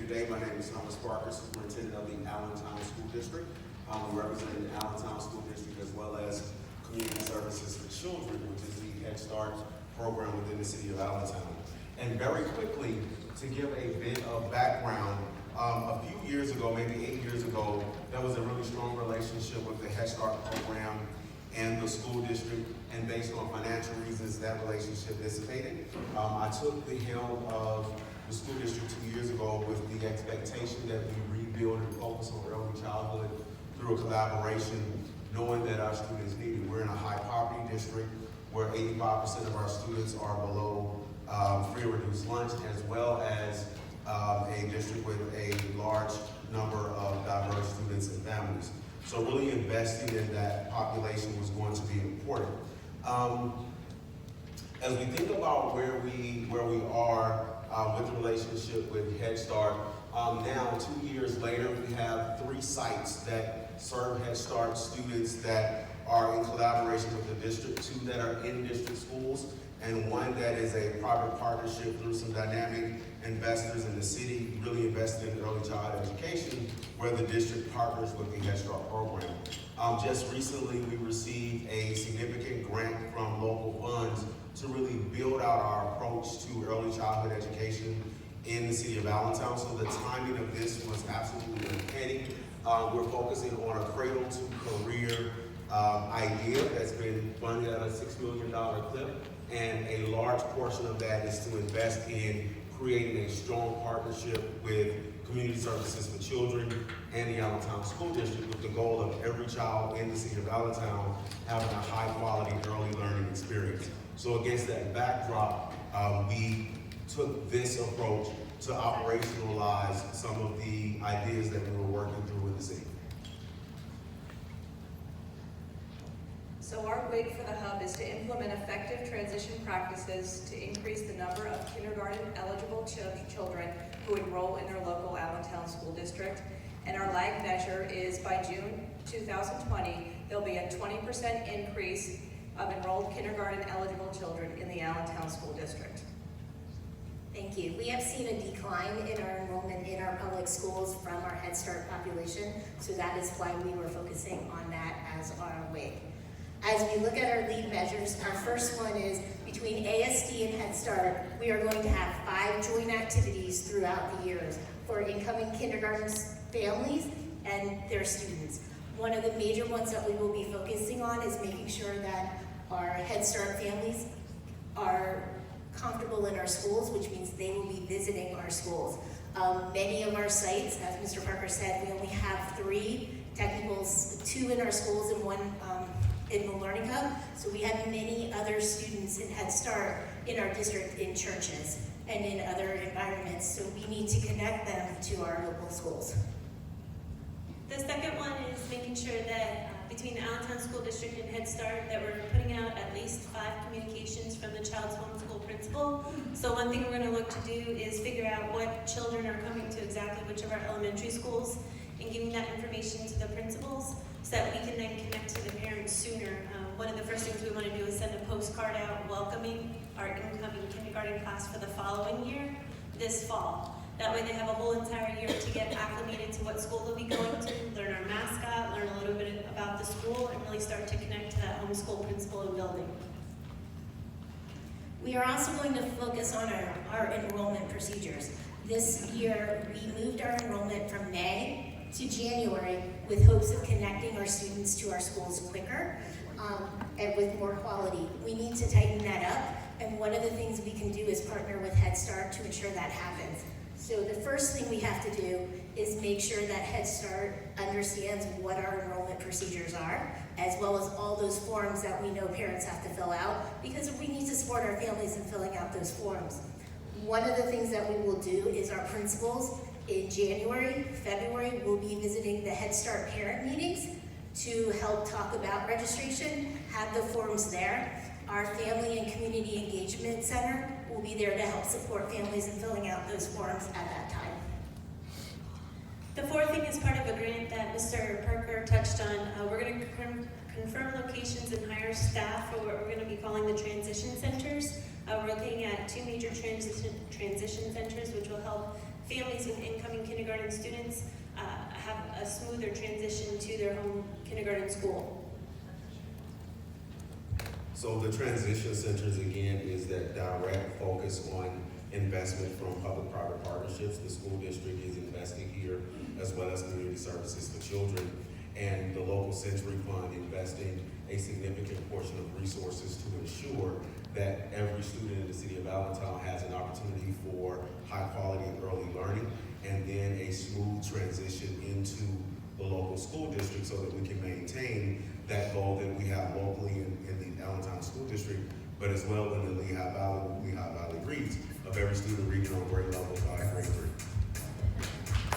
today. My name is Thomas Parker, Superintendent of the Allentown School District. I'm representing the Allentown School District as well as Community Services for Children, which is the Head Start program within the city of Allentown. And very quickly, to give a bit of background, a few years ago, maybe 8 years ago, there was a really strong relationship with the Head Start program and the school district, and based on financial reasons, that relationship dissipated. I took the helm of the school district 2 years ago with the expectation that we rebuild and focus on early childhood through a collaboration, knowing that our students need it. We're in a high poverty district where 85% of our students are below free or reduced lunch, as well as a district with a large number of diverse students and families. So really investing in that population was going to be important. As we think about where we are with the relationship with Head Start, now 2 years later, we have 3 sites that serve Head Start students that are in collaboration with the district, 2 that are in district schools, and 1 that is a private partnership through some dynamic investors in the city, really invested in early childhood education, where the district partners with the Head Start program. Just recently, we received a significant grant from local funds to really build out our approach to early childhood education in the city of Allentown. So the timing of this was absolutely uncanny. We're focusing on a cradle to career idea that's been funded at a $6 million clip, and a large portion of that is to invest in creating a strong partnership with Community Services for Children and the Allentown School District, with the goal of every child in the city of Allentown having a high quality early learning experience. So against that backdrop, we took this approach to operationalize some of the ideas that we were working through with the city. So our wig for the hub is to implement effective transition practices to increase the number of kindergarten eligible children who enroll in their local Allentown School District. And our lag measure is by June 2020, there'll be a 20% increase of enrolled kindergarten eligible children in the Allentown School District. Thank you. We have seen a decline in our enrollment in our public schools from our Head Start population, so that is why we were focusing on that as our wig. As we look at our lead measures, our first one is between ASD and Head Start, we are going to have 5 joint activities throughout the years for incoming kindergarten families and their students. One of the major ones that we will be focusing on is making sure that our Head Start families are comfortable in our schools, which means they will be visiting our schools. Many of our sites, as Mr. Parker said, we only have 3 technicals, 2 in our schools and 1 in the Learning Hub. So we have many other students in Head Start in our district in churches and in other environments. So we need to connect them to our local schools. The second one is making sure that between the Allentown School District and Head Start that we're putting out at least 5 communications from the child's homeschool principal. So one thing we're going to look to do is figure out what children are coming to exactly which of our elementary schools and giving that information to the principals so that we can then connect to the parents sooner. One of the first things we want to do is send a postcard out welcoming our incoming kindergarten class for the following year this fall. That way they have a whole entire year to get acclimated to what school they'll be going to, learn our mascot, learn a little bit about the school, and really start to connect to that homeschool principal and building. We are also going to focus on our enrollment procedures. This year, we moved our enrollment from May to January with hopes of connecting our students to our schools quicker and with more quality. We need to tighten that up, and one of the things we can do is partner with Head Start to ensure that happens. So the first thing we have to do is make sure that Head Start understands what our enrollment procedures are, as well as all those forms that we know parents have to fill out, because we need to support our families in filling out those forms. One of the things that we will do is our principals in January, February, will be visiting the Head Start parent meetings to help talk about registration, have the forms there. Our Family and Community Engagement Center will be there to help support families in filling out those forms at that time. The fourth thing is part of a grant that Mr. Parker touched on. We're going to confirm locations and hire staff for what we're going to be calling the transition centers. We're looking at 2 major transition centers, which will help families with incoming kindergarten students have a smoother transition to their home kindergarten school. So the transition centers, again, is that direct focus on investment from public-private partnerships. The school district is investing here, as well as community services for children, and the local Century Fund investing a significant portion of resources to ensure that every student in the city of Allentown has an opportunity for high-quality and early learning, and then a smooth transition into the local school district so that we can maintain that goal that we have locally in the Allentown School District, but as well in the Lehigh Valley Reads, of every student reading on grade level by grade 3.